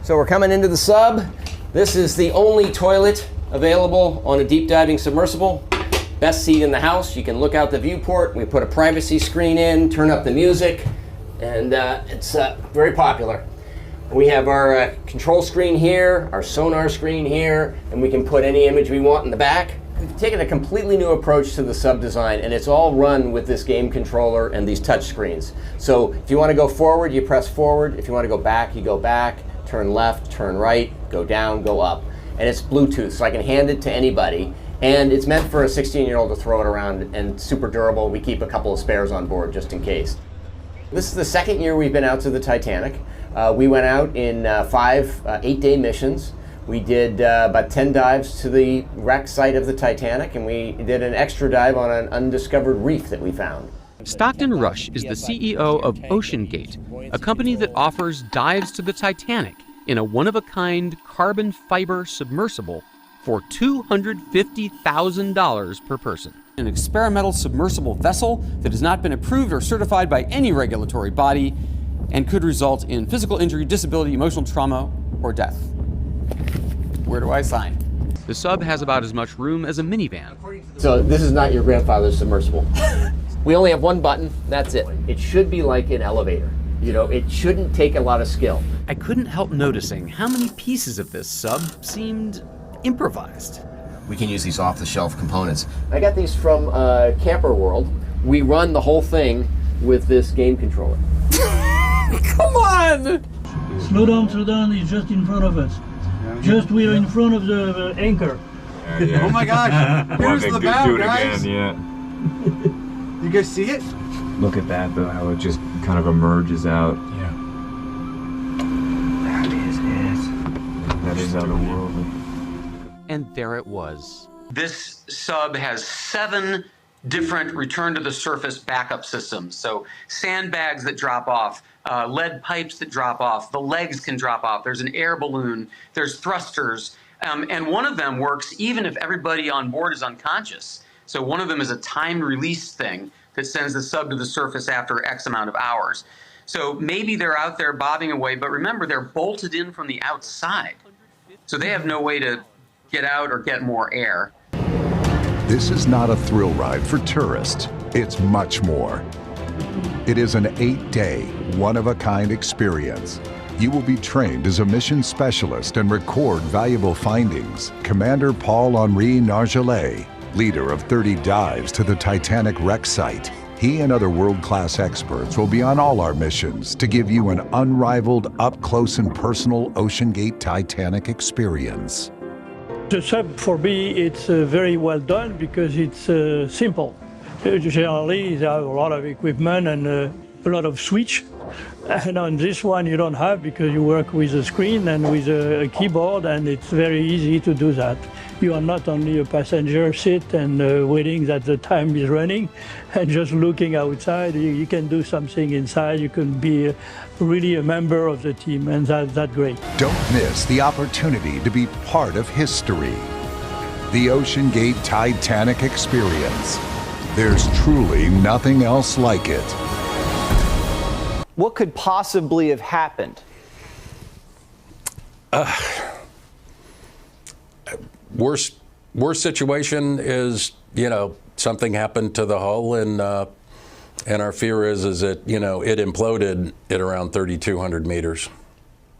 So we're coming into the sub. This is the only toilet available on a deep diving submersible. Best seat in the house. You can look out the viewport. We put a privacy screen in, turn up the music, and it's very popular. We have our control screen here, our sonar screen here, and we can put any image we want in the back. We've taken a completely new approach to the sub design, and it's all run with this game controller and these touch screens. So if you want to go forward, you press forward. If you want to go back, you go back. Turn left, turn right, go down, go up. And it's Bluetooth, so I can hand it to anybody. And it's meant for a 16-year-old to throw it around, and super durable. We keep a couple of spares on board just in case. This is the second year we've been out to the Titanic. We went out in 5 8-day missions. We did about 10 dives to the wreck site of the Titanic, and we did an extra dive on an undiscovered reef that we found. Stockton Rush is the CEO of OceanGate, a company that offers dives to the Titanic in a one-of-a-kind carbon fiber submersible for $250,000 per person. An experimental submersible vessel that has not been approved or certified by any regulatory body and could result in physical injury, disability, emotional trauma, or death. Where do I sign? The sub has about as much room as a minivan. So this is not your grandfather's submersible. We only have one button, that's it. It should be like an elevator. You know, it shouldn't take a lot of skill. I couldn't help noticing how many pieces of this sub seemed improvised. We can use these off-the-shelf components. I got these from Camper World. We run the whole thing with this game controller. Come on! Slow down, he's just in front of us. Just we're in front of the anchor. Yeah. Oh my gosh, here's the bow, do it guys. again, yeah. You guys see it? Look at that though, how it just kind of emerges out. Yeah. That is it. That is otherworldly. And there it was. This sub has 7 different return to the surface backup systems. So sandbags that drop off, lead pipes that drop off, the legs can drop off, there's an air balloon, there's thrusters, and one of them works even if everybody on board is unconscious. So one of them is a timed release thing that sends the sub to the surface after X amount of hours. So maybe they're out there bobbing away, but remember they're bolted in from the outside. So they have no way to get out or get more air. This is not a thrill ride for tourists. It's much more. It is an 8-day, one-of-a-kind experience. You will be trained as a mission specialist and record valuable findings. Commander Paul-Henri Nargelet, leader of 30 dives to the Titanic wreck site. He and other world-class experts will be on all our missions to give you an unrivaled, up-close and personal OceanGate Titanic experience. The sub for me, it's very well done because it's simple. Generally, there are a lot of equipment and a lot of switch. And on this one, you don't have because you work with a screen and with a keyboard, and it's very easy to do that. You are not only a passenger seat and waiting that the time is running and just looking outside. You can do something inside. You can be really a member of the team, and that's great. Don't miss the opportunity to be part of history. The OceanGate Titanic experience. There's truly nothing else like it. What could possibly have happened? Worst situation is, something happened to the hull, and our fear is that, it imploded at around 3,200 meters.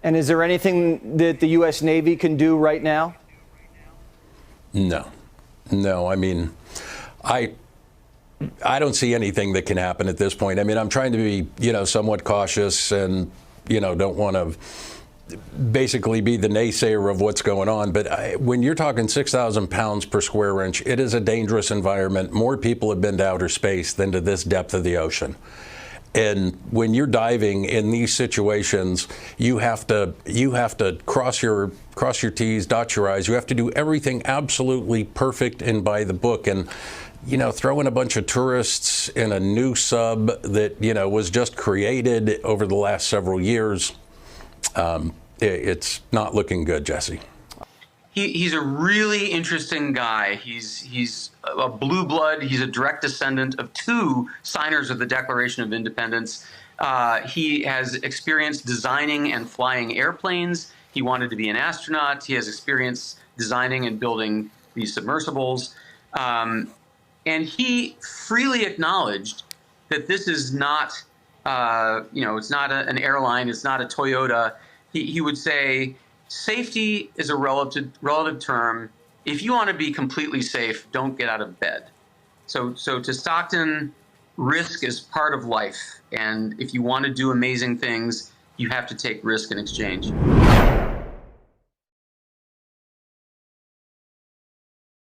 And is there anything that the U.S. Navy can do right now? No. I mean, I don't see anything that can happen at this point. I mean, I'm trying to be, somewhat cautious and, don't want to basically be the naysayer of what's going on. But when you're talking 6,000 pounds per square inch, it is a dangerous environment. More people have been to outer space than to this depth of the ocean. And when you're diving in these situations, you have to cross your T's, dot your I's. You have to do everything absolutely perfect and by the book. And throwing a bunch of tourists in a new sub that, was just created over the last several years, it's not looking good, Jesse. He's a really interesting guy. He's a blue blood. He's a direct descendant of 2 signers of the Declaration of Independence. He has experience designing and flying airplanes. He wanted to be an astronaut. He has experience designing and building these submersibles. And he freely acknowledged that this is not, it's not an airline, it's not a Toyota. He would say, safety is a relative term. If you want to be completely safe, don't get out of bed. So to Stockton, risk is part of life. And if you want to do amazing things, you have to take risk in exchange.